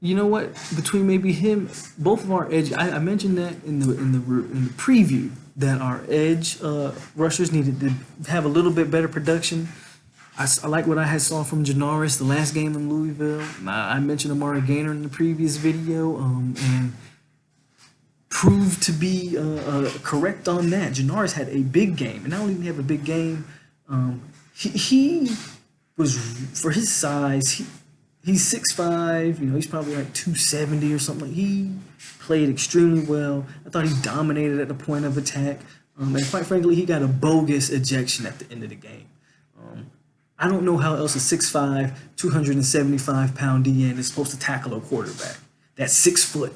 You know what? Between maybe him, both of our edge, I mentioned that in the preview that our edge rushers needed to have a little bit better production. I like what I had saw from Janoris the last game in Louisville. I mentioned Amari Gainer in the previous video, and proved to be correct on that. Janoris had a big game, and not only did he have a big game, he was, for his size, he's 6'5", he's probably like 270 or something. He played extremely well. I thought he dominated at the point of attack. And quite frankly, he got a bogus ejection at the end of the game. I don't know how else a 6'5", 275-pound DN is supposed to tackle a quarterback. That's 6 foot.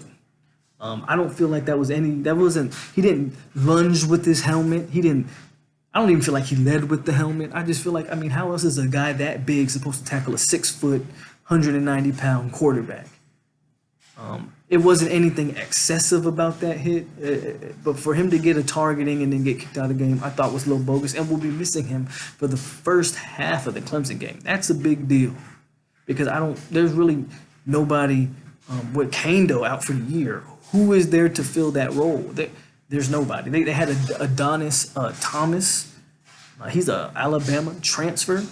I don't feel like he didn't lunge with his helmet. I don't even feel like he led with the helmet. I just feel like, how else is a guy that big supposed to tackle a 6 foot, 190-pound quarterback? It wasn't anything excessive about that hit, but for him to get a targeting and then get kicked out of the game, I thought was a little bogus, and we'll be missing him for the first half of the Clemson game. That's a big deal because there's really nobody with Kando out for the year. Who is there to fill that role? There's nobody. They had Adonis Thomas. He's a Alabama transfer.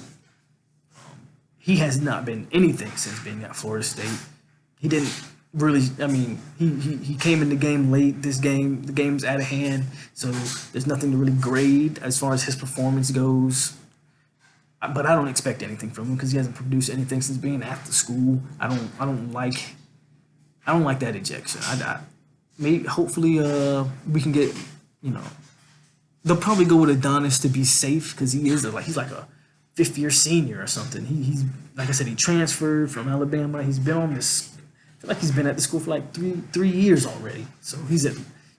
He has not been anything since being at Florida State. He didn't really. He came in the game late. The game's out of hand, so there's nothing to really grade as far as his performance goes. But I don't expect anything from him because he hasn't produced anything since being at the school. I don't like that ejection. Hopefully we can get, they'll probably go with Adonis to be safe because he's like a fifth-year senior or something. He's like I said, he transferred from Alabama. He's been on this. I feel like he's been at the school for like three years already. So he's a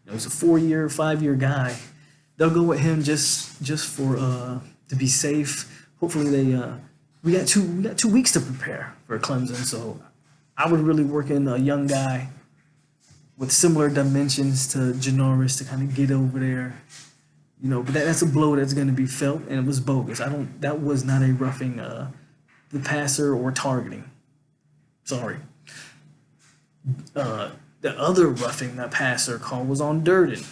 4-year, 5-year guy. They'll go with him just for to be safe. Hopefully we got 2 weeks to prepare for Clemson. So I would really work in a young guy with similar dimensions to Janoris to kind of get over there, but that's a blow that's going to be felt, and it was bogus. That was not a roughing the passer or targeting. Sorry. The other roughing that passer call was on Durden.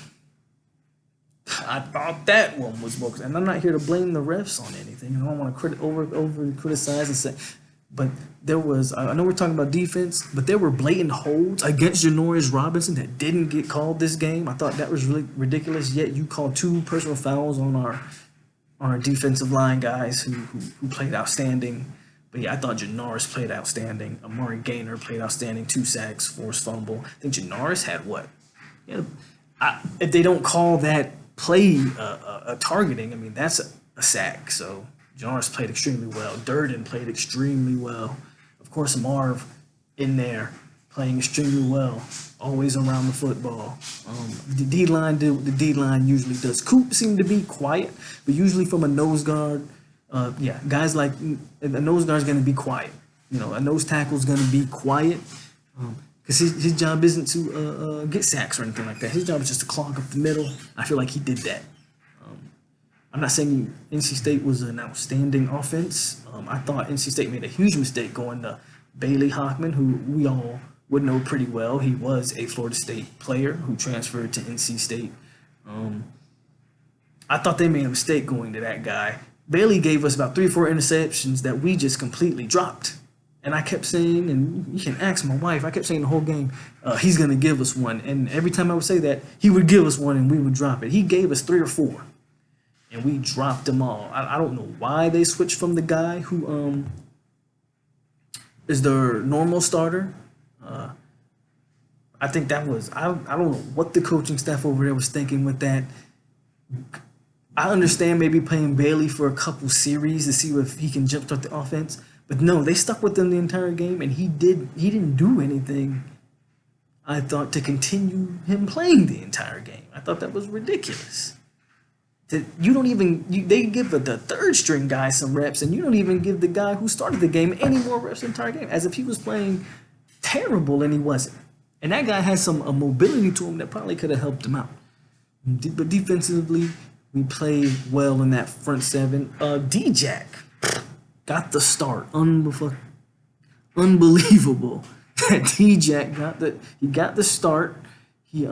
I thought that one was bogus, and I'm not here to blame the refs on anything. I don't want to over criticize and say. But there was, I know we're talking about defense, but there were blatant holds against Janoris Robinson that didn't get called this game. I thought that was really ridiculous. Yet you called 2 personal fouls on our defensive line guys who played outstanding. But yeah, I thought Janoris played outstanding. Amari Gainer played outstanding. 2 sacks, forced fumble. I think Janoris had what? If they don't call that play a targeting, that's a sack. So Janoris played extremely well. Durden played extremely well. Of course, Marv in there playing extremely well, always around the football. The D-line did what the D-line usually does. Coop seemed to be quiet, but usually from a nose guard, guys like a nose guard is going to be quiet. A nose tackle is going to be quiet because his job isn't to get sacks or anything like that. His job is just to clog up the middle. I feel like he did that. I'm not saying NC State was an outstanding offense. I thought NC State made a huge mistake going to Bailey Hockman, who we all would know pretty well. He was a Florida State player who transferred to NC State. I thought they made a mistake going to that guy. Bailey gave us about 3 or 4 interceptions that we just completely dropped. And I kept saying, and you can ask my wife, I kept saying the whole game, he's going to give us one. And every time I would say that, he would give us one and we would drop it. He gave us 3 or 4. And we dropped them all. I don't know why they switched from the guy who is their normal starter. I think that was, I don't know what the coaching staff over there was thinking with that. I understand maybe playing Bailey for a couple series to see if he can jumpstart the offense. But no, they stuck with him the entire game, and he didn't do anything, I thought, to continue him playing the entire game. I thought that was ridiculous. You don't even, they give the third string guy some reps, and you don't even give the guy who started the game any more reps the entire game, as if he was playing terrible, and he wasn't. And that guy has some mobility to him that probably could have helped him out. But defensively, we played well in that front seven. D-Jack got the start. Unbelievable. T-Jack got the start. He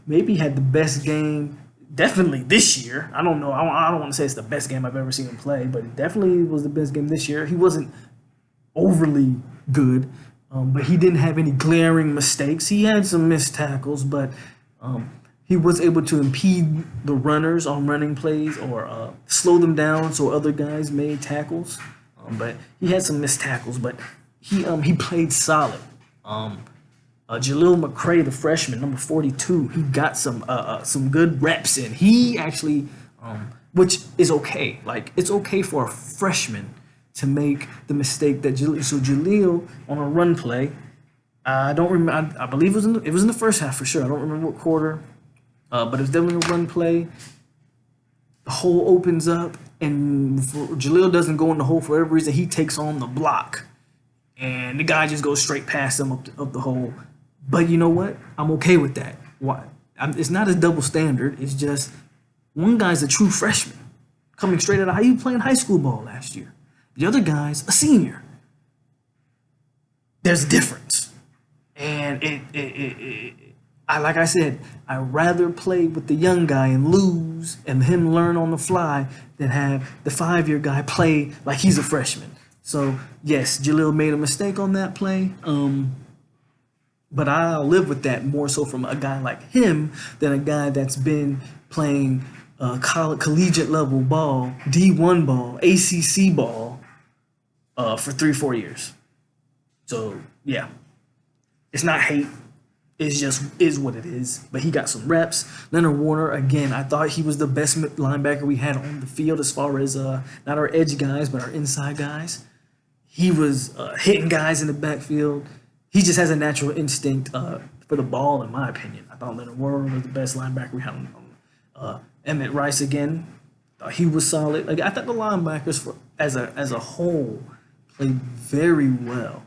maybe had the best game definitely this year. I don't know. I don't want to say it's the best game I've ever seen him play, but it definitely was the best game this year. He wasn't overly good, but he didn't have any glaring mistakes. He had some missed tackles, but he was able to impede the runners on running plays or slow them down so other guys made tackles. But he had some missed tackles, but he played solid. Jaleel McCray, the freshman, number 42, he got some good reps in. He actually, which is okay. Like, it's okay for a freshman to make the mistake that Jaleel. So Jaleel on a run play, I don't remember. I believe it was in the first half for sure. I don't remember what quarter, but it was definitely a run play. The hole opens up, and Jaleel doesn't go in the hole for whatever reason. He takes on the block, and the guy just goes straight past him up the hole. But you know what? I'm okay with that. Why? It's not a double standard. It's just one guy's a true freshman coming straight out of he was playing high school ball last year. The other guy's a senior. There's a difference, and like I said, I'd rather play with the young guy and lose and him learn on the fly than have the 5-year guy play like he's a freshman. So yes, Jaleel made a mistake on that play. But I'll live with that more so from a guy like him than a guy that's been playing collegiate level ball, D1 ball, ACC ball for 3-4 years. So yeah, it's not hate. It's just is what it is. But he got some reps. Leonard Warner, again, I thought he was the best linebacker we had on the field as far as not our edge guys, but our inside guys. He was hitting guys in the backfield. He just has a natural instinct for the ball, in my opinion. I thought Leonard Warner was the best linebacker we had on Emmett Rice again. Thought he was solid. Like, I thought the linebackers as a whole played very well.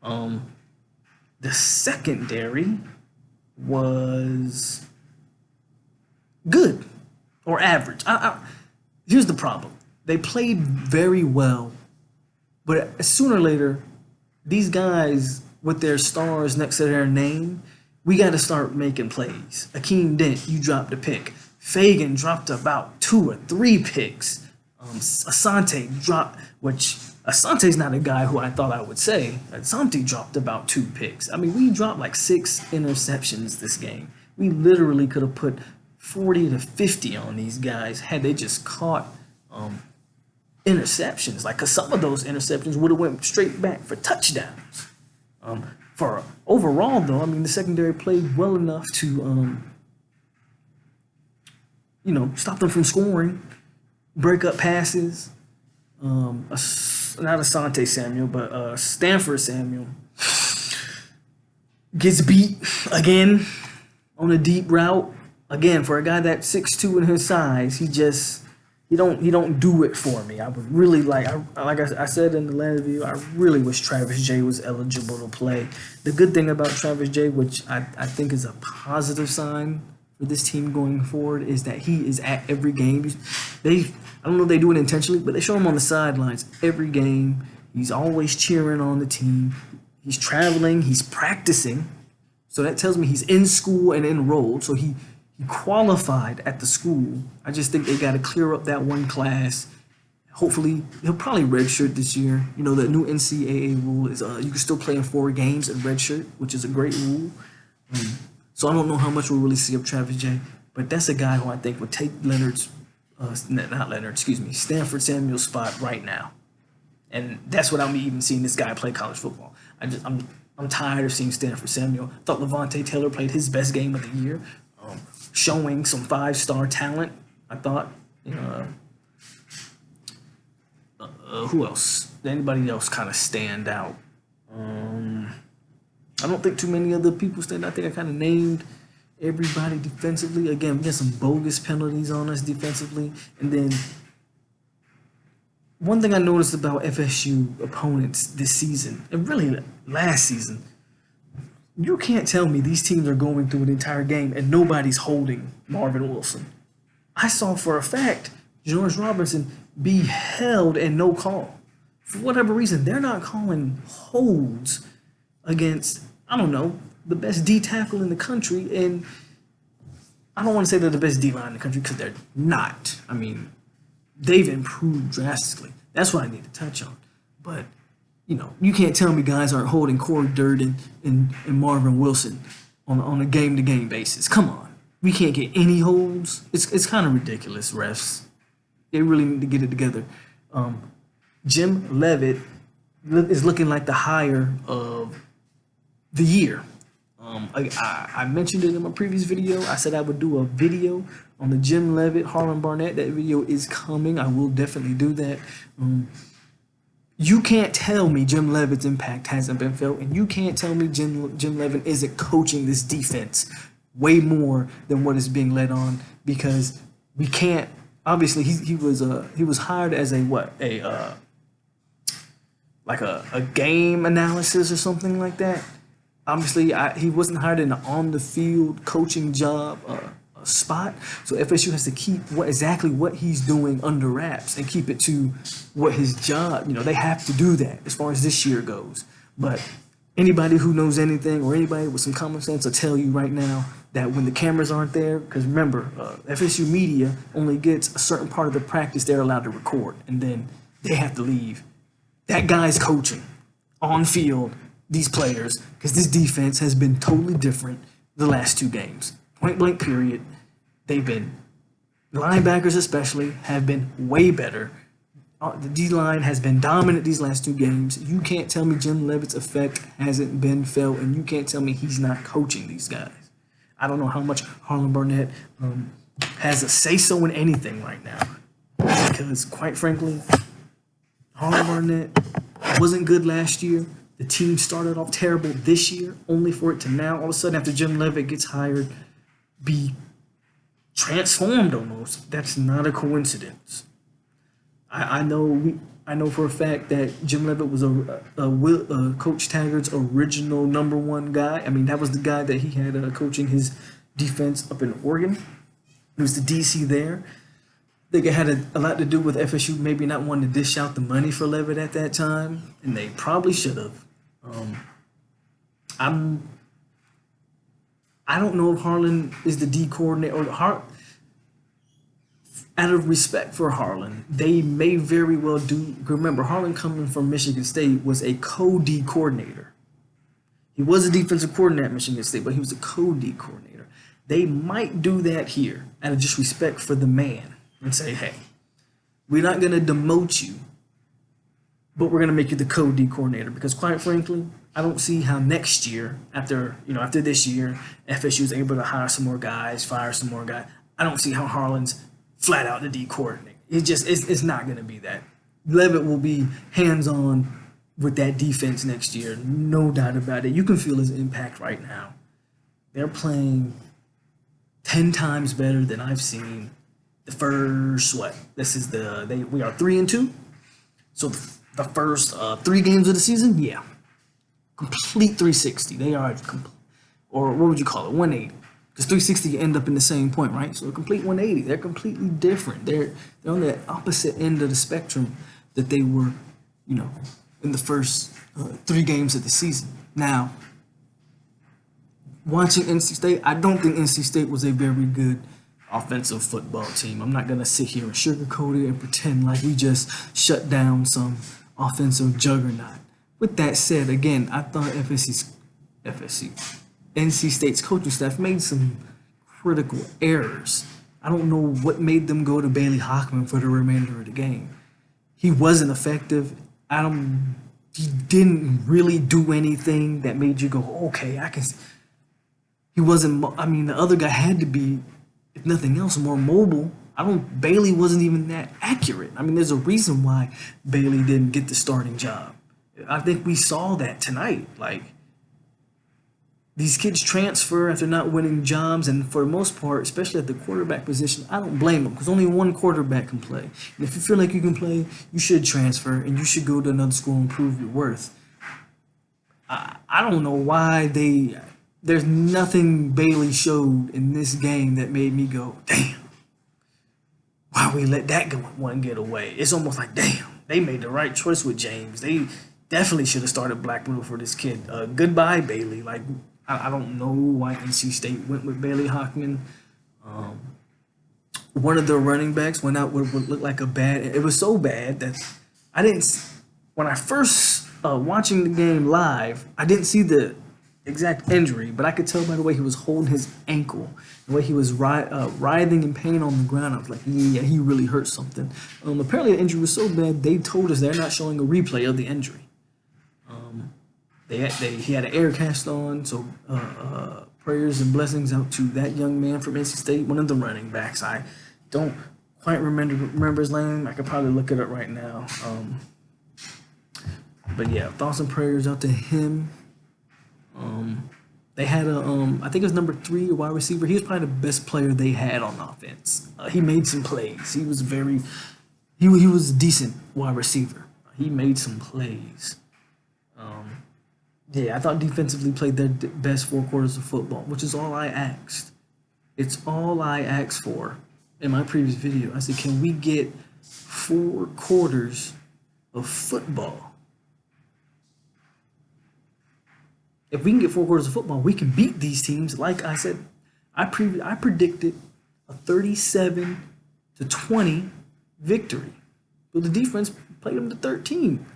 The secondary was good or average. Here's the problem. They played very well, but sooner or later, these guys with their stars next to their name, we got to start making plays. Akeem Dent, you dropped a pick. Fagan dropped about 2 or 3 picks. Asante dropped, which Asante's not a guy who I thought I would say. Asante dropped about 2 picks. I mean, we dropped like 6 interceptions this game. We literally could have put 40 to 50 on these guys had they just caught interceptions. Like, cause some of those interceptions would have went straight back for touchdowns. For overall, though, I mean, the secondary played well enough to, stop them from scoring, break up passes. Not Asante Samuel, but Stanford Samuel gets beat again on a deep route. Again, for a guy that's 6'2" in his size, he don't do it for me. I would really like I said in the last video, I really wish Travis J was eligible to play. The good thing about Travis J, which I think is a positive sign for this team going forward, is that he is at every game. I don't know if they do it intentionally, but they show him on the sidelines every game. He's always cheering on the team. He's traveling. He's practicing. So that tells me he's in school and enrolled. So he qualified at the school. I just think they got to clear up that one class. Hopefully, he'll probably redshirt this year. You know, the new NCAA rule is you can still play in 4 games at redshirt, which is a great rule. So I don't know how much we'll really see of Travis J. But that's a guy who I think would take Stanford Samuel's spot right now. And that's what I'm even seeing this guy play college football. I'm tired of seeing Stanford Samuel. I thought Levante Taylor played his best game of the year, showing some 5-star talent. I thought, who else? Did anybody else kind of stand out? I don't think too many other people stand out. I think I kind of named everybody defensively. Again, we got some bogus penalties on us defensively. And then one thing I noticed about FSU opponents this season, and really last season, you can't tell me these teams are going through an entire game and nobody's holding Marvin Wilson. I saw for a fact George Robinson be held and no call. For whatever reason, they're not calling holds against, I don't know, the best D tackle in the country. And I don't want to say they're the best D line in the country because they're not. I mean, they've improved drastically. That's what I need to touch on. But, you can't tell me guys aren't holding Corey Durden and Marvin Wilson on a game-to-game basis. Come on. We can't get any holds. It's kind of ridiculous, refs. They really need to get it together. Jim Leavitt is looking like the hire of the year. I mentioned it in my previous video. I said I would do a video on the Jim Leavitt, Harlan Barnett. That video is coming. I will definitely do that. You can't tell me Jim Leavitt's impact hasn't been felt, and you can't tell me Jim Leavitt isn't coaching this defense way more than what is being led on, because we can't. Obviously, he was hired as a game analysis or something like that. Obviously, he wasn't hired in an on-the-field coaching job spot. So FSU has to keep exactly what he's doing under wraps and keep it to what his job. They have to do that as far as this year goes. But anybody who knows anything or anybody with some common sense will tell you right now that when the cameras aren't there, because remember, FSU media only gets a certain part of the practice they're allowed to record, and then they have to leave. That guy's coaching on field these players, because this defense has been totally different the last two games. Point blank period. They've been, linebackers especially, have been way better. The D-line has been dominant these last two games. You can't tell me Jim Leavitt's effect hasn't been felt, and you can't tell me he's not coaching these guys. I don't know how much Harlan Barnett has a say-so in anything right now, because quite frankly, Harlan Barnett wasn't good last year. The team started off terrible this year, only for it to now, all of a sudden, after Jim Leavitt gets hired, be transformed almost. That's not a coincidence. I know for a fact that Jim Leavitt was Coach Taggart's original number one guy. I mean, that was the guy that he had coaching his defense up in Oregon. He was the DC there. I think it had a lot to do with FSU maybe not wanting to dish out the money for Leavitt at that time, and they probably should have. I don't know if Harlan is the D coordinator or out of respect for Harlan, they may very well do. Remember, Harlan coming from Michigan State was a co-D coordinator. He was a defensive coordinator at Michigan State, but he was a co-D coordinator. They might do that here out of just respect for the man and say, hey, we're not going to demote you, but we're going to make you the co-D coordinator, because quite frankly, I don't see how next year, after this year, FSU is able to hire some more guys, fire some more guys. I don't see how Harlan's flat out the D coordinator. It's not going to be that. Leavitt will be hands-on with that defense next year, no doubt about it. You can feel his impact right now. They're playing 10 times better than I've seen the first, we are 3-2. So the first 3 games of the season, yeah. Complete 360. They are, or what would you call it, 180. Because 360 you end up in the same point, right? So a complete 180. They're completely different. They're on the opposite end of the spectrum that they were, in the first 3 games of the season. Now, watching NC State, I don't think NC State was a very good offensive football team. I'm not going to sit here and sugarcoat it and pretend like we just shut down some offensive juggernaut. With that said, again, I thought NC State's coaching staff made some critical errors. I don't know what made them go to Bailey Hockman for the remainder of the game. He wasn't effective. He didn't really do anything that made you go, okay, I can. He wasn't. I mean, the other guy had to be, if nothing else, more mobile. Bailey wasn't even that accurate. I mean, there's a reason why Bailey didn't get the starting job. I think we saw that tonight. Like, these kids transfer after not winning jobs, and for the most part, especially at the quarterback position, I don't blame them, because only one quarterback can play. And if you feel like you can play, you should transfer, and you should go to another school and prove your worth. I don't know why there's nothing Bailey showed in this game that made me go, damn, why we let that one get away? It's almost like, damn, they made the right choice with James. Definitely should have started Blackman for this kid. Goodbye, Bailey. Like, I don't know why NC State went with Bailey Hockman. One of the running backs went out with what looked like a bad. It was so bad that I didn't. When I first watching the game live, I didn't see the exact injury, but I could tell by the way he was holding his ankle, the way he was writhing in pain on the ground. I was like, yeah, he really hurt something. Apparently, the injury was so bad they told us they're not showing a replay of the injury. He had an air cast on, so prayers and blessings out to that young man from NC State, one of the running backs. I don't quite remember his name. I could probably look it up right now. But yeah, thoughts and prayers out to him. They had I think it was number 3, a wide receiver. He was probably the best player they had on offense. He made some plays. He was he was a decent wide receiver. He made some plays. Yeah, I thought defensively played their best 4 quarters of football, which is all I asked. It's all I asked for in my previous video. I said, can we get 4 quarters of football? If we can get 4 quarters of football, we can beat these teams. Like I said, I predicted a 37-20 victory. But the defense played them to 13.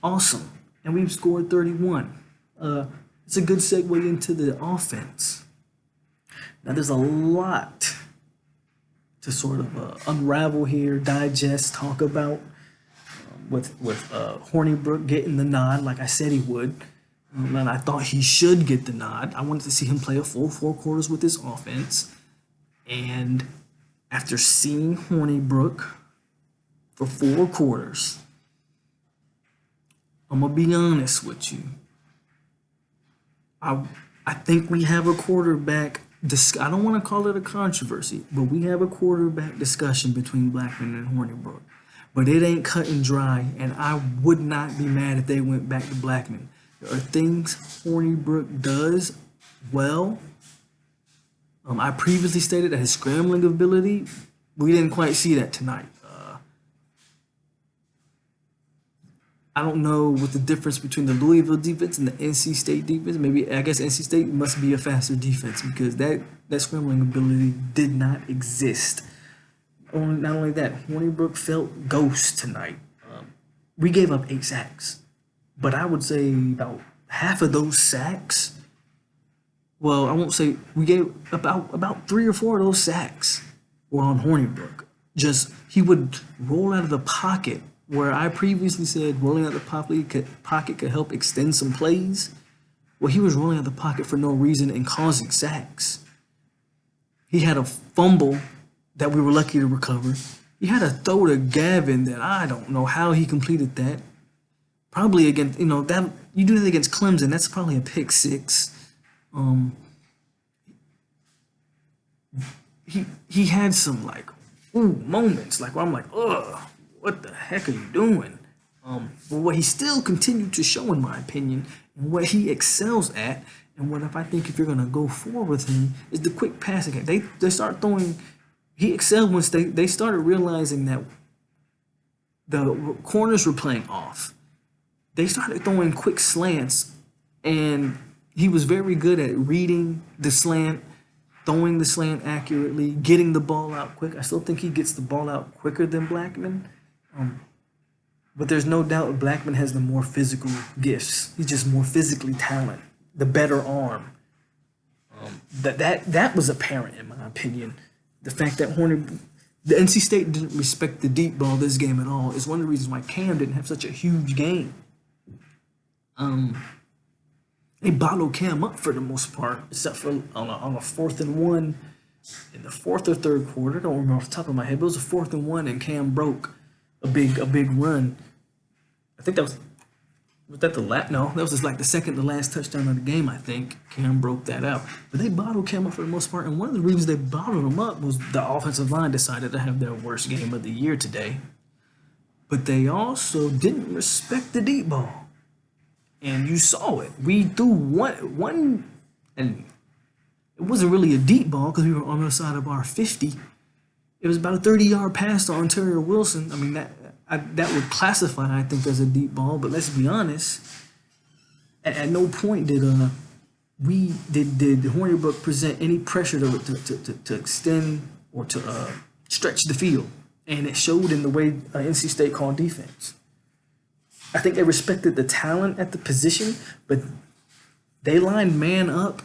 Awesome. And we've scored 31. It's a good segue into the offense. Now, there's a lot to sort of unravel here, digest, talk about with Hornibrook getting the nod like I said he would. And I thought he should get the nod. I wanted to see him play a full 4 quarters with his offense. And after seeing Hornibrook for 4 quarters, I'm going to be honest with you. I think we have a quarterback. I don't want to call it a controversy, but we have a quarterback discussion between Blackman and Hornibrook. But it ain't cut and dry, and I would not be mad if they went back to Blackman. There are things Hornibrook does well. I previously stated that his scrambling ability, we didn't quite see that tonight. I don't know what the difference between the Louisville defense and the NC State defense. Maybe, I guess NC State must be a faster defense because that scrambling ability did not exist. Not only that, Hornibrook felt ghost tonight. We gave up 8 sacks, but I would say about half of those sacks, well, I won't say, we gave about 3 or 4 of those sacks were on Hornibrook. Just, he would roll out of the pocket. Where I previously said rolling out the pocket could help extend some plays, well, he was rolling out the pocket for no reason and causing sacks. He had a fumble that we were lucky to recover. He had a throw to Gavin that I don't know how he completed that. Probably against, that you do that against Clemson, that's probably a pick 6. He had some moments where I'm like, ugh. What the heck are you doing? But what he still continued to show, in my opinion, and what he excels at, and if you're gonna go forward with him, is the quick passing game. They start throwing. He excelled once they started realizing that the corners were playing off. They started throwing quick slants, and he was very good at reading the slant, throwing the slant accurately, getting the ball out quick. I still think he gets the ball out quicker than Blackman. But there's no doubt Blackman has the more physical gifts. He's just more physically talented, the better arm. That was apparent in my opinion. The fact that the NC State didn't respect the deep ball this game at all is one of the reasons why Cam didn't have such a huge game. They bottled Cam up for the most part, except for on a 4th and 1 in the 4th or 3rd quarter. I don't remember off the top of my head, but it was a 4th and 1, and Cam broke a big run. I think that was that the last? No, that was just the second to last touchdown of the game. I think Cam broke that out, but they bottled Cam up for the most part. And one of the reasons they bottled him up was the offensive line decided to have their worst game of the year today. But they also didn't respect the deep ball, and you saw it. We threw one, and it wasn't really a deep ball because we were on the side of our 50. It was about a 30-yard pass to Ontario Wilson. I mean, that would classify, I think, as a deep ball. But let's be honest, at no point did Hornibrook present any pressure to extend or to stretch the field, and it showed in the way NC State called defense. I think they respected the talent at the position, but they lined man up.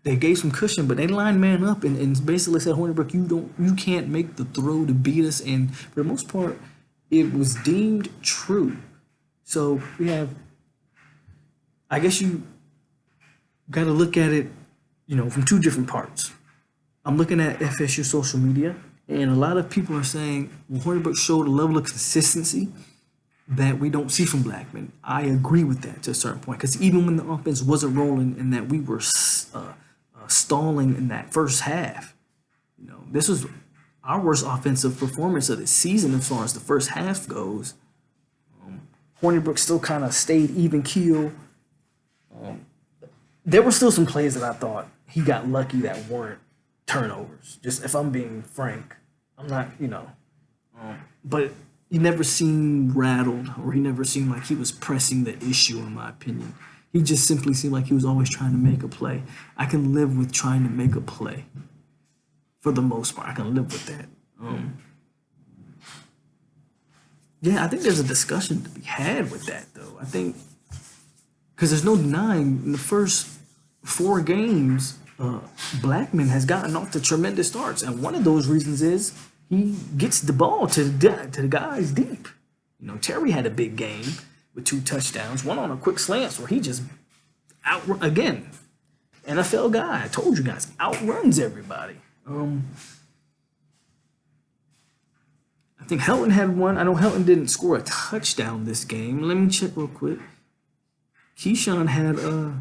They gave some cushion, but they lined man up and basically said, Hornibrook, you can't make the throw to beat us. And for the most part, it was deemed true. So we have, I guess you got to look at it, from two different parts. I'm looking at FSU social media, and a lot of people are saying, well, Hornibrook showed a level of consistency that we don't see from Blackman. I agree with that to a certain point, because even when the offense wasn't rolling and that we were stalling in that first half, this was our worst offensive performance of the season as far as the first half goes. Hornibrook still kind of stayed even keel. There were still some plays that I thought he got lucky that weren't turnovers. Just if I'm being frank, I'm not, but he never seemed rattled, or he never seemed like he was pressing the issue, in my opinion. He just simply seemed like he was always trying to make a play. I can live with trying to make a play. For the most part, I can live with that. I think there's a discussion to be had with that, though. I think, because there's no denying, in the first 4 games, Blackman has gotten off to tremendous starts. And one of those reasons is he gets the ball to the guys deep. Terry had a big game with 2 touchdowns, one on a quick slant where he just again, NFL guy, I told you guys, outruns everybody. I think Helton had one. I know Helton didn't score a touchdown this game. Let me check real quick. Keyshawn had, I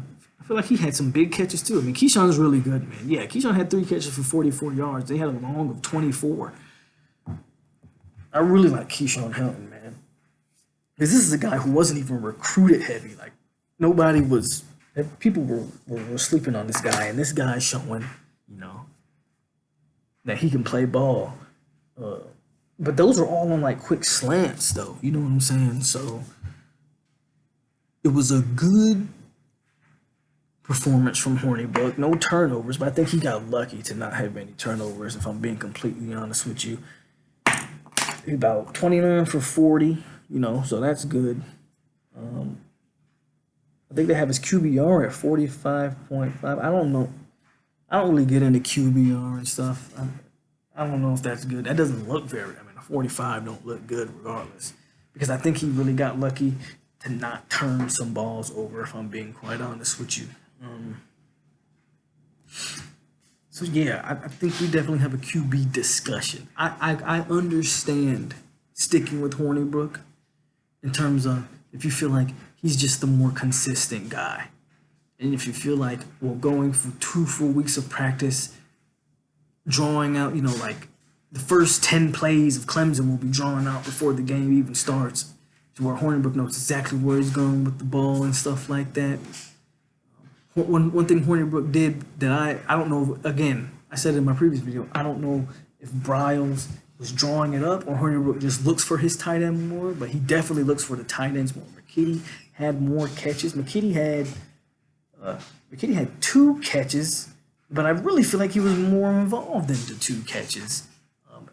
feel like he had some big catches too. I mean, Keyshawn's really good, man. Yeah, Keyshawn had 3 catches for 44 yards. They had a long of 24. I really like Keyshawn Helton, man. Because this is a guy who wasn't even recruited heavy. Like, people were sleeping on this guy, and this guy's showing, that he can play ball. But those are all on, like, quick slants, though. You know what I'm saying? So it was a good performance from Hornibrook. No turnovers, but I think he got lucky to not have any turnovers, if I'm being completely honest with you. About 29 for 40, so that's good. I think they have his QBR at 45.5. I don't know. I don't really get into QBR and stuff. I don't know if that's good. That doesn't look a 45 don't look good regardless. Because I think he really got lucky to not turn some balls over, if I'm being quite honest with you. I think we definitely have a QB discussion. I understand sticking with Hornibrook in terms of if you feel like he's just the more consistent guy. And if you feel like, going for 2 full weeks of practice, drawing out, like the first 10 plays of Clemson will be drawn out before the game even starts, to where Hornibrook knows exactly where he's going with the ball and stuff like that. One thing Hornibrook did that I don't know, again, I said in my previous video, I don't know if Briles was drawing it up or Hornibrook just looks for his tight end more, but he definitely looks for the tight ends more. McKitty had more catches. McKitty had 2 catches, but I really feel like he was more involved than the 2 catches.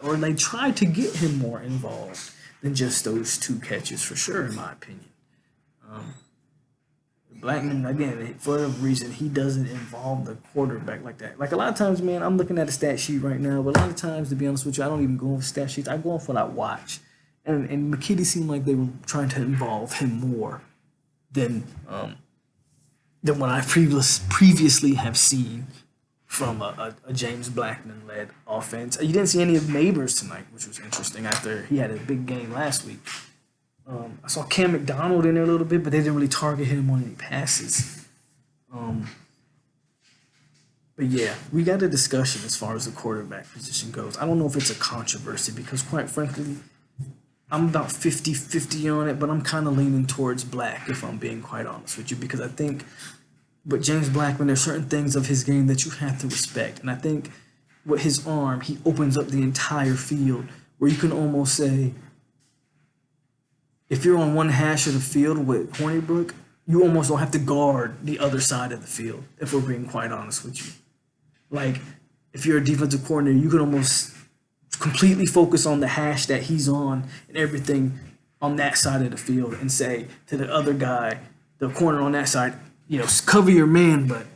Or they tried to get him more involved than just those 2 catches, for sure, in my opinion. Blackman, again, for whatever reason, he doesn't involve the quarterback like that. Like, a lot of times, man, I'm looking at a stat sheet right now, but a lot of times, to be honest with you, I don't even go off stat sheets. I go off what I watch. And McKitty seemed like they were trying to involve him more than what I previously have seen from a James Blackman-led offense. You didn't see any of Neighbors tonight, which was interesting after he had a big game last week. I saw Cam McDonald in there a little bit, but they didn't really target him on any passes. But yeah, we got a discussion as far as the quarterback position goes. I don't know if it's a controversy because, quite frankly, I'm about 50-50 on it, but I'm kind of leaning towards Black, if I'm being quite honest with you, because I think with James Blackman, there's certain things of his game that you have to respect. And I think with his arm, he opens up the entire field where you can almost say, if you're on one hash of the field with Hornibrook, you almost don't have to guard the other side of the field, if we're being quite honest with you. Like, if you're a defensive coordinator, you can almost completely focus on the hash that he's on and everything on that side of the field and say to the other guy, the corner on that side, cover your man, but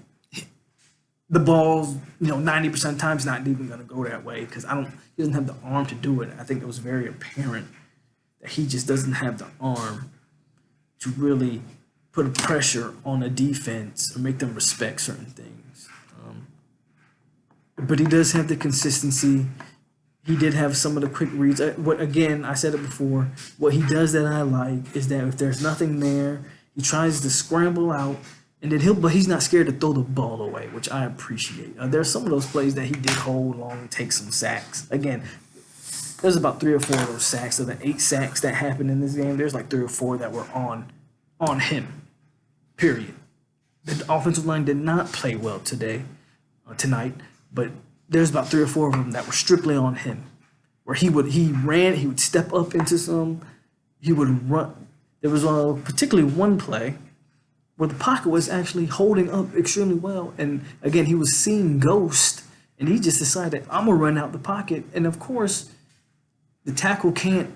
the ball's, 90% of the time not even going to go that way because he doesn't have the arm to do it. I think it was very apparent that he just doesn't have the arm to really put pressure on a defense or make them respect certain things. But he does have the consistency. He did have some of the quick reads. Again, I said it before, what he does that I like is that if there's nothing there, he tries to scramble out, and then but he's not scared to throw the ball away, which I appreciate. There's some of those plays that he did hold long and take some sacks. Again, there's about 3 or 4 of those sacks. Of the 8 sacks that happened in this game, there's like 3 or 4 that were on him, period. The offensive line did not play well tonight, but there's about 3 or 4 of them that were strictly on him, where he would step up into some, he would run. There was particularly one play where the pocket was actually holding up extremely well, and again, he was seeing ghost, and he just decided, I'm gonna run out the pocket, and of course, the tackle can't,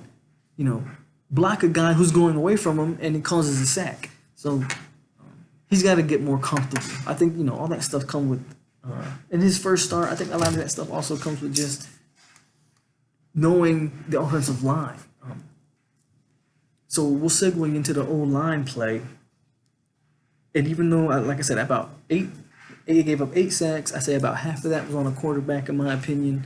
block a guy who's going away from him, and it causes a sack. So he's got to get more comfortable. I think all that stuff comes with. In his first start, I think a lot of that stuff also comes with just knowing the offensive line. So we'll segue into the O-line play. And even though, like I said, he gave up 8 sacks, I say about half of that was on a quarterback, in my opinion.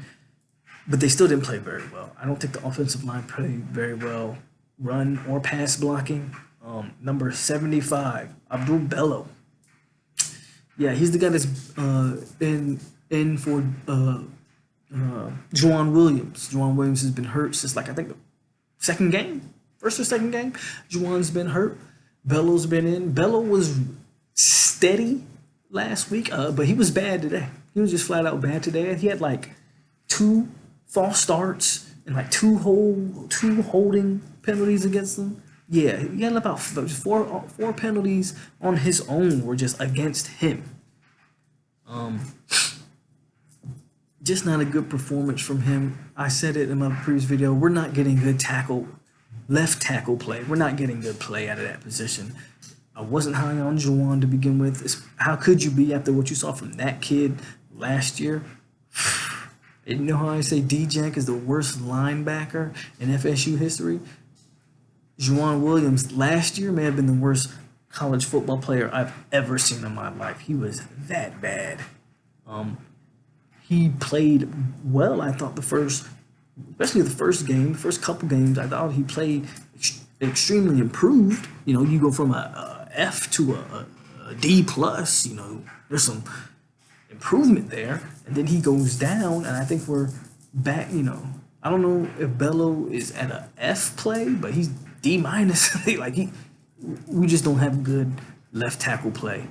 But they still didn't play very well. I don't think the offensive line played very well, run or pass blocking. Number 75, Abdul Bello. Yeah, he's the guy that's in for Juwan Williams. Juwan Williams has been hurt since I think the first or second game. Juwan's been hurt. Bello's been in. Bello was steady last week, but he was bad today. He was just flat out bad today. He had 2 false starts and 2 holding penalties against him. Yeah, he had about 4 penalties on his own were just against him. Just not a good performance from him. I said it in my previous video. We're not getting good left tackle play. We're not getting good play out of that position. I wasn't high on Juwan to begin with. How could you be after what you saw from that kid last year? And you know how I say D-Jack is the worst linebacker in FSU history? Juwan Williams last year may have been the worst college football player I've ever seen in my life. He was that bad. He played well, I thought, especially the first game, the first couple games, I thought he played extremely improved. You go from a F to a D plus, there's some improvement there. And then he goes down, and I think we're back, I don't know if Bello is at a F play, but he's D minus. We just don't have good left tackle play.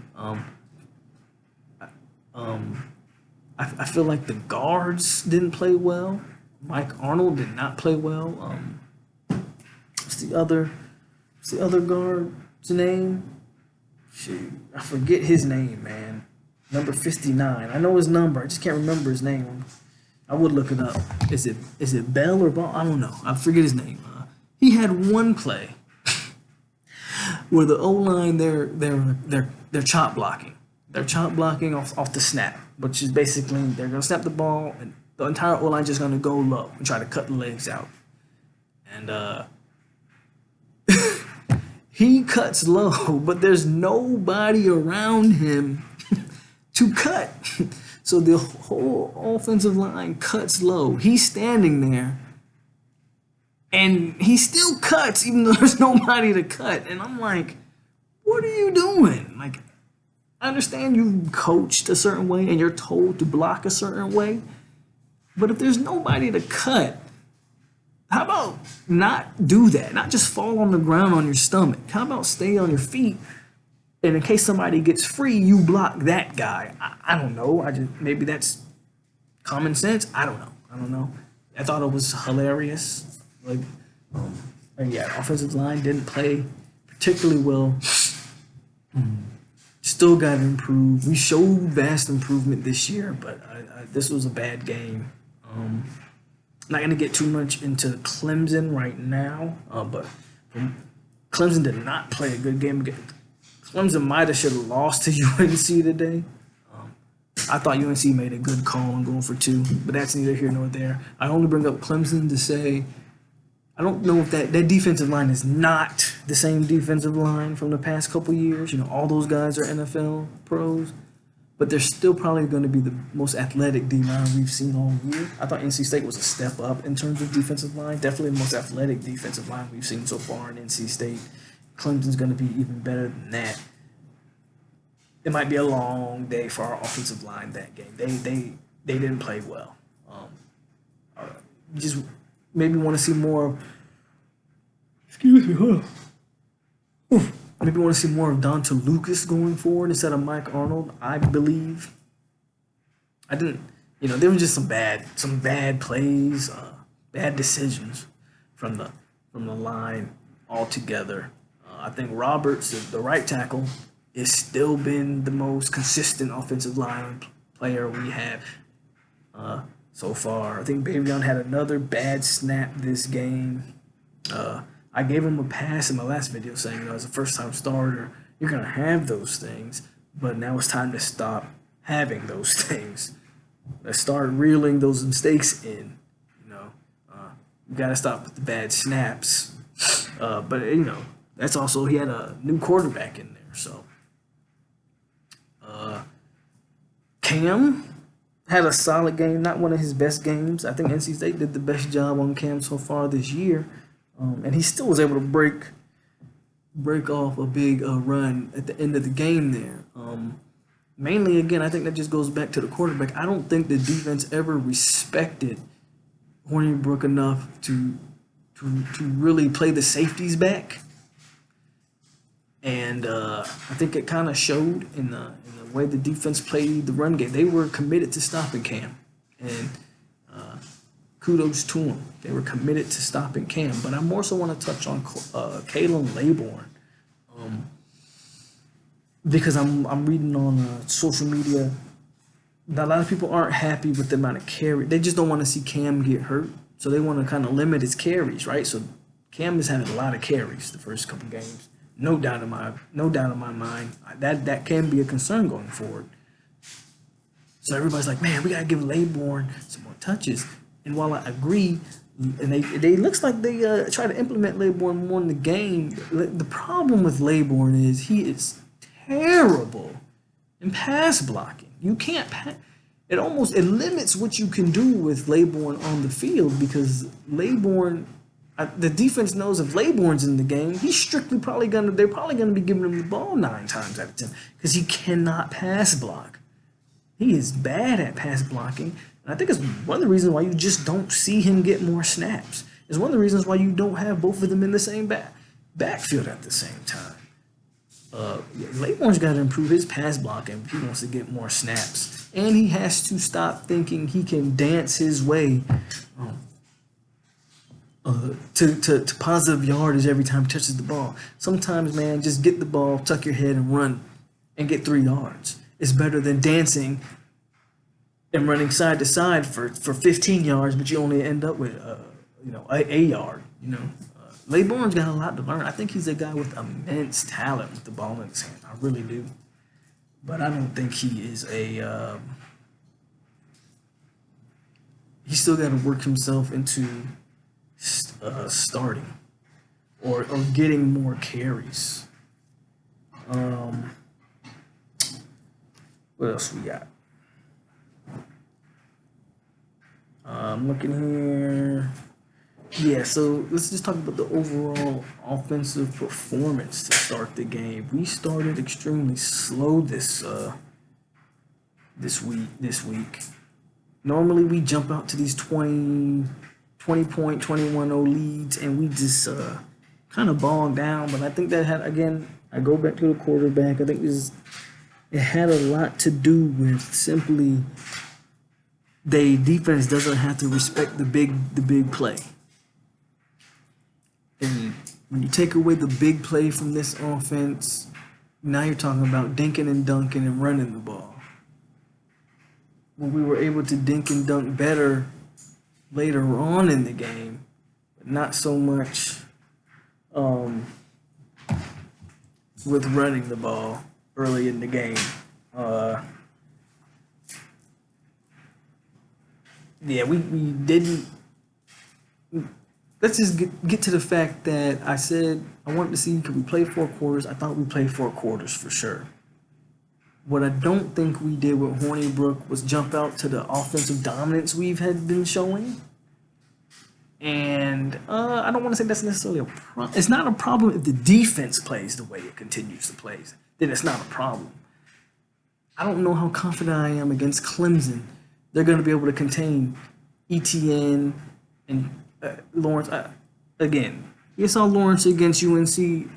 I feel like the guards didn't play well. Mike Arnold did not play well. What's the other guard's name? Shoot, I forget his name, man. Number 59. I know his number. I just can't remember his name. I would look it up. Is it Bell or Ball? I don't know. I forget his name. He had one play where the O-line they're chop blocking. They're chop blocking off the snap, which is basically they're gonna snap the ball and the entire O-line just gonna go low and try to cut the legs out. And he cuts low, but there's nobody around him to cut. So the whole offensive line cuts low. He's standing there, and he still cuts even though there's nobody to cut. And I'm like, what are you doing? I understand you coached a certain way and you're told to block a certain way, but if there's nobody to cut, how about not do that? Not just fall on the ground on your stomach. How about stay on your feet? And in case somebody gets free, you block that guy. I don't know. Maybe that's common sense. I don't know. I thought it was hilarious. Yeah, offensive line didn't play particularly well. Still got to improve. We showed vast improvement this year, but this was a bad game. Not going to get too much into Clemson right now, but Clemson did not play a good game. Clemson might have should have lost to UNC today. I thought UNC made a good call on going for 2, but that's neither here nor there. I only bring up Clemson to say I don't know if that defensive line is not the same defensive line from the past couple years. You know, all those guys are NFL pros, but they're still probably going to be the most athletic D line we've seen all year. I thought NC State was a step up in terms of defensive line. Definitely the most athletic defensive line we've seen so far in NC State. Clemson's going to be even better than that. It might be a long day for our offensive line that game. They didn't play well. You just maybe want to see more. Excuse me, hold on. Maybe want to see more of Donta Lucas going forward instead of Mike Arnold. I believe. I didn't. You know, there were just some bad plays, bad decisions from the line altogether. I think Roberts, the right tackle, has still been the most consistent offensive line player we have so far. I think Bavion had another bad snap this game. I gave him a pass in my last video saying, you know, as a first-time starter, you're going to have those things, but now it's time to stop having those things. Let's start reeling those mistakes in, you know. You got to stop with the bad snaps. But, you know, that's also, he had a new quarterback in there, so. Cam had a solid game, not one of his best games. I think NC State did the best job on Cam so far this year. And he still was able to break off a big run at the end of the game there. Mainly, again, I think that just goes back to the quarterback. I don't think the defense ever respected Hornibrook enough to really play the safeties back. And I think it kind of showed in the way the defense played the run game. They were committed to stopping Cam, and kudos to them. They were committed to stopping Cam. But I more so want to touch on Kalen Laborn, because I'm reading on social media that a lot of people aren't happy with the amount of carry. They just don't want to see Cam get hurt, so they want to kind of limit his carries, right? So Cam is having a lot of carries the first couple games. No doubt in my mind that can be a concern going forward. So everybody's like, man, we gotta give Laborn some more touches. And while I agree, and they looks like they try to implement Laborn more in the game, the problem with Laborn is he is terrible in pass blocking. You can't it limits what you can do with Laborn on the field, because Laborn, the defense knows if Laborn's in the game, they're probably gonna be giving him the ball 9 times out of 10 because he cannot pass block. He is bad at pass blocking, and I think it's one of the reasons why you just don't see him get more snaps. It's one of the reasons why you don't have both of them in the same backfield at the same time. Laborn's got to improve his pass blocking if he wants to get more snaps, and he has to stop thinking he can dance his way to positive yardage every time he touches the ball. Sometimes, man, just get the ball, tuck your head, and run, and get 3 yards. It's better than dancing and running side to side for 15 yards, but you only end up with a yard. You know, Laborn's got a lot to learn. I think he's a guy with immense talent with the ball in his hand. I really do, but I don't think he is a. He's still got to work himself into starting or getting more carries. What else we got? I'm looking here. Yeah, so let's just talk about the overall offensive performance to start the game. We started extremely slow this week. Normally we jump out to these 20 point, 21-0 leads, and we just kind of bogged down. But I think that had, again, I go back to the quarterback. I think it had a lot to do with simply the defense doesn't have to respect the big play. And when you take away the big play from this offense, now you're talking about dinking and dunking and running the ball. When we were able to dink and dunk better later on in the game, but not so much with running the ball early in the game. Yeah, we didn't. Let's just get to the fact that I said I wanted to see, could we play 4 quarters? I thought we played 4 quarters for sure. What I don't think we did with Hornibrook was jump out to the offensive dominance we've had been showing. And I don't want to say that's necessarily a problem. It's not a problem if the defense plays the way it continues to play. Then it's not a problem. I don't know how confident I am against Clemson. They're going to be able to contain ETN and Lawrence. Again, you saw Lawrence against UNC.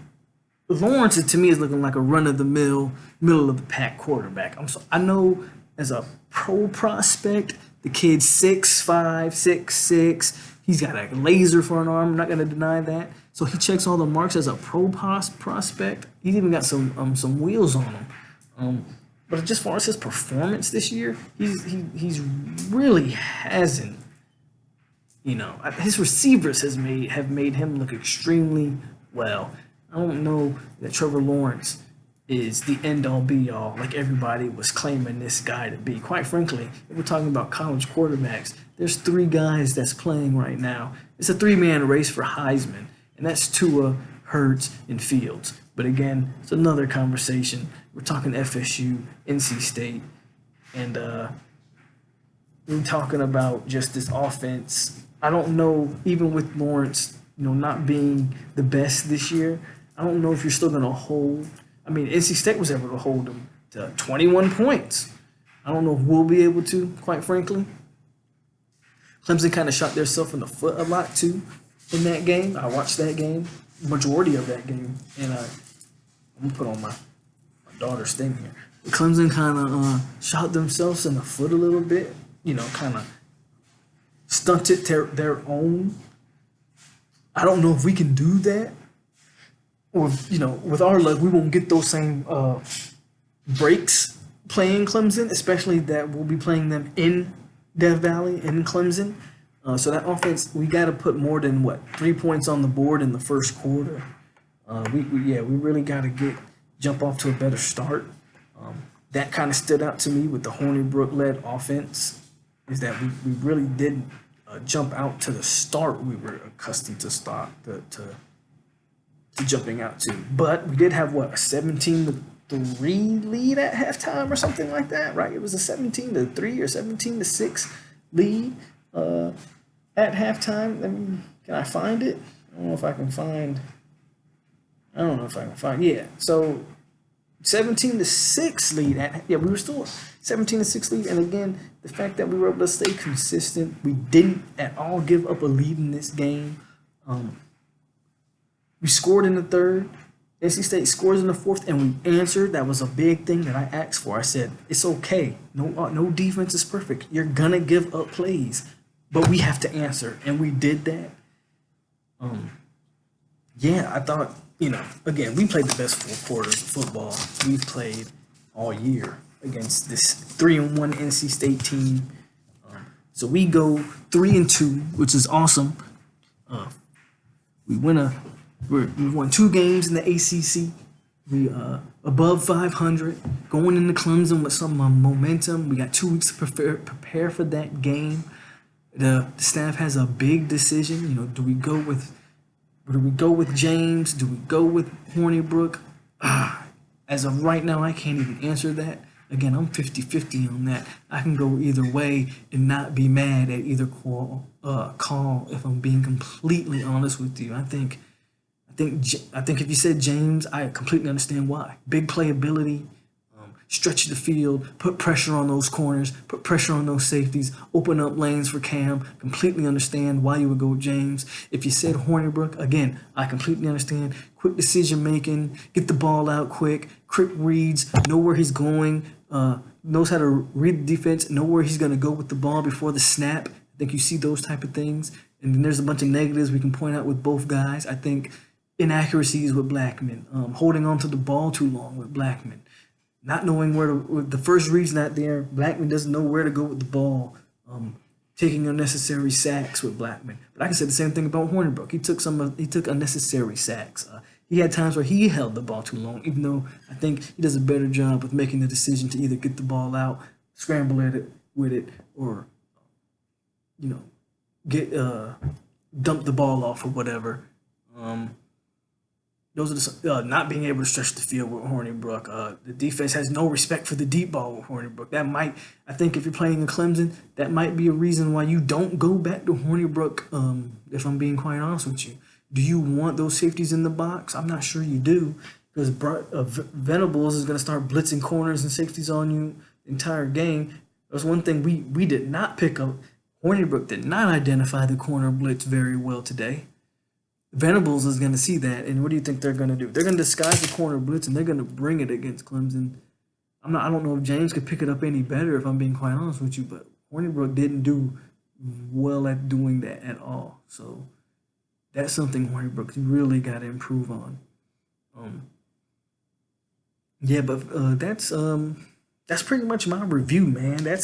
Lawrence, to me, is looking like a run-of-the-mill, middle-of-the-pack quarterback. I know as a pro prospect, the kid's 6'5", 6'6". He's got a laser for an arm. I'm not going to deny that. So he checks all the marks as a pro prospect. He's even got some wheels on him. But just as far as his performance this year, he's really hasn't. You know, his receivers have made him look extremely well. I don't know that Trevor Lawrence is the end-all be-all like everybody was claiming this guy to be. Quite frankly, if we're talking about college quarterbacks, there's 3 guys that's playing right now. It's a 3-man race for Heisman, and that's Tua, Hurts, and Fields. But again, it's another conversation. We're talking FSU, NC State, and we're talking about just this offense. I don't know, even with Lawrence, not being the best this year, I don't know if you're still going to hold. I mean, NC State was able to hold them to 21 points. I don't know if we'll be able to, quite frankly. Clemson kind of shot themselves in the foot a lot, too, in that game. I watched that game, majority of that game, and I'm going to put on my daughter's thing here. Clemson kind of shot themselves in the foot a little bit, kind of stunted their own. I don't know if we can do that. Or, with our luck, we won't get those same breaks playing Clemson, especially that we'll be playing them in Death Valley, in Clemson. So that offense, we got to put more than, 3 points on the board in the first quarter. We really got to jump off to a better start. That kind of stood out to me with the Hornibrook-led offense, is that we really didn't jump out to the start we were accustomed to to jumping out to. But we did have, a 17-3 lead at halftime or something like that, right? It was a 17-3 or 17-6 lead at halftime. Can I find it? I don't know if I can find. Yeah. So 17-6 lead we were still 17-6 lead, and again, the fact that we were able to stay consistent, we didn't at all give up a lead in this game. We scored in the third. NC State scores in the fourth, and we answered. That was a big thing that I asked for. I said, it's okay. No defense is perfect. You're going to give up plays, but we have to answer, and we did that. I thought, again, we played the best 4 quarters of football we've played all year against this 3-1 NC State team. So we go 3-2, which is awesome. We won 2 games in the ACC. We above 500, going into Clemson with some momentum. We got 2 weeks to prepare for that game. The staff has a big decision. Do we go with James? Do we go with Hornibrook? As of right now, I can't even answer that. Again, I'm 50-50 on that. I can go either way and not be mad at either call. If I'm being completely honest with you, I think if you said James, I completely understand why. Big playability, stretch the field, put pressure on those corners, put pressure on those safeties, open up lanes for Cam. Completely understand why you would go with James. If you said Hornibrook, again, I completely understand. Quick decision making, get the ball out quick reads, know where he's going, knows how to read the defense, know where he's going to go with the ball before the snap. I think you see those type of things. And then there's a bunch of negatives we can point out with both guys. I think inaccuracies with Blackman, holding on to the ball too long with Blackman, not knowing where to, the first reason out there, Blackman doesn't know where to go with the ball, taking unnecessary sacks with Blackman. But I can say the same thing about Hornibrook. He took unnecessary sacks. He had times where he held the ball too long, even though I think he does a better job with making the decision to either get the ball out, scramble at it with it, or get dump the ball off or whatever. Those are the not being able to stretch the field with Hornibrook. The defense has no respect for the deep ball with Hornibrook. I think if you're playing in Clemson, that might be a reason why you don't go back to Hornibrook, if I'm being quite honest with you. Do you want those safeties in the box? I'm not sure you do, because Venables is going to start blitzing corners and safeties on you the entire game. That's one thing we did not pick up. Hornibrook did not identify the corner blitz very well today. Venables is going to see that, and what do you think they're going to do? They're going to disguise the corner blitz, and they're going to bring it against Clemson. I don't know if James could pick it up any better, if I'm being quite honest with you, but Hornibrook didn't do well at doing that at all. So that's something Hornibrook really got to improve on. That's pretty much my review, man. I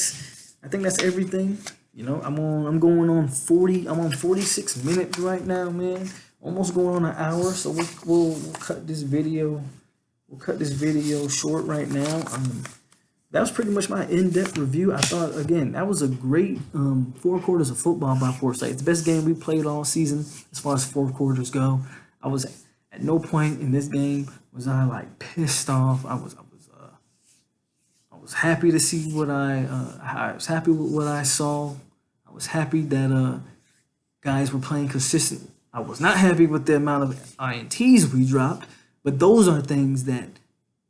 think that's everything. I'm going on 40. I'm on 46 minutes right now, man. Almost going on an hour, so we'll cut this video. We'll cut this video short right now. That was pretty much my in-depth review. I thought, again, that was a great 4 quarters of football by Forsyth. It's the best game we played all season as far as 4 quarters go. I was at no point in this game was I like pissed off. I was happy to see what I was happy with what I saw. I was happy that guys were playing consistent. I was not happy with the amount of INTs we dropped, but those are things that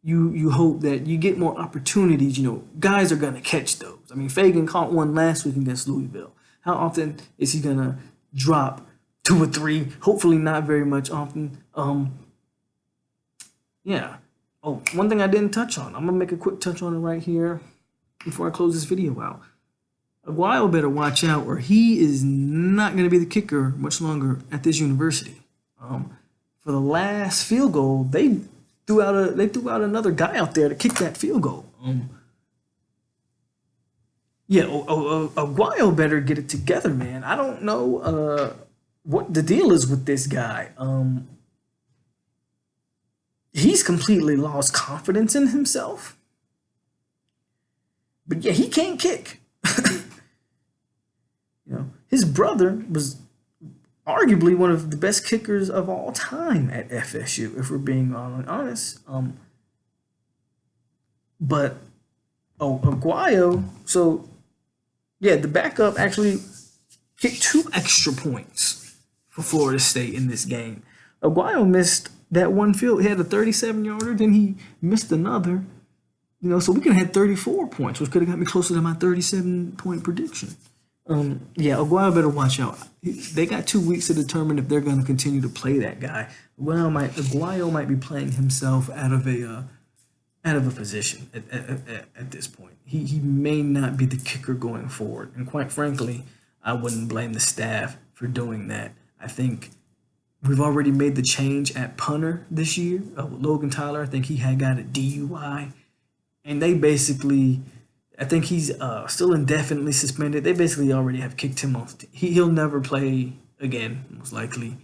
you hope that you get more opportunities. Guys are going to catch those. I mean, Fagan caught one last week against Louisville. How often is he going to drop 2 or 3? Hopefully not very much often. Yeah. Oh, one thing I didn't touch on. I'm going to make a quick touch on it right here before I close this video out. Aguayo better watch out, or he is not going to be the kicker much longer at this university. For the last field goal, they threw out another guy out there to kick that field goal. Aguayo better get it together, man. I don't know what the deal is with this guy. He's completely lost confidence in himself. But yeah, he can't kick. His brother was arguably one of the best kickers of all time at FSU, if we're being honest. But Aguayo, so yeah, the backup actually kicked 2 extra points for Florida State in this game. Aguayo missed that one field. He had a 37-yarder, then he missed another. So we could have had 34 points, which could have got me closer to my 37-point prediction. Aguayo better watch out. They got 2 weeks to determine if they're going to continue to play that guy. Aguayo might be playing himself out of a position at this point. He may not be the kicker going forward, and quite frankly, I wouldn't blame the staff for doing that. I think we've already made the change at punter this year. Logan Tyler, I think he had got a DUI, and they basically. I think he's still indefinitely suspended. They basically already have kicked him off. He'll never play again, most likely.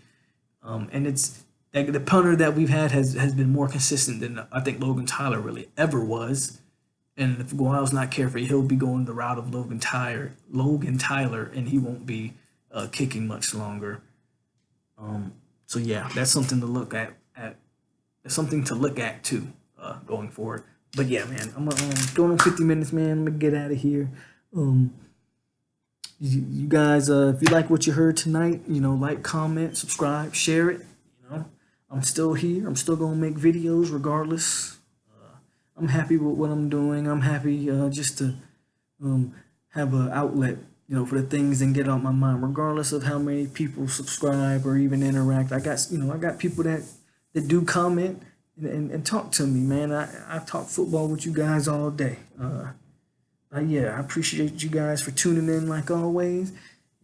And it's the punter that we've had has been more consistent than I think Logan Tyler really ever was. And if Aguayo's not careful, he'll be going the route of Logan Tyler, and he won't be kicking much longer. So yeah, that's something to look at. That's something to look at too, going forward. But yeah, man, I'm going on 50 minutes, man. I'm gonna get out of here. You guys, if you like what you heard tonight, like, comment, subscribe, share it. I'm still here. I'm still gonna make videos regardless. I'm happy with what I'm doing. I'm happy just to have an outlet, for the things and get out my mind, regardless of how many people subscribe or even interact. I got people that do comment. And talk to me, man. I talk football with you guys all day. I appreciate you guys for tuning in like always.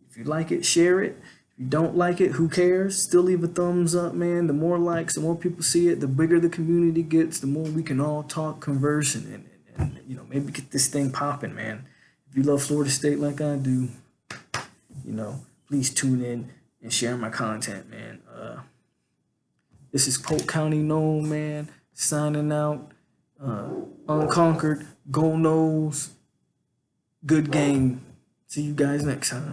If you like it, share it. If you don't like it, who cares? Still leave a thumbs up, man. The more likes, the more people see it, the bigger the community gets, the more we can all talk, converse, and you know, maybe get this thing popping, man. If you love Florida State like I do, you know, please tune in and share my content, man. This is Polk County Known, man, signing out. Unconquered, go Noles, good game. See you guys next time.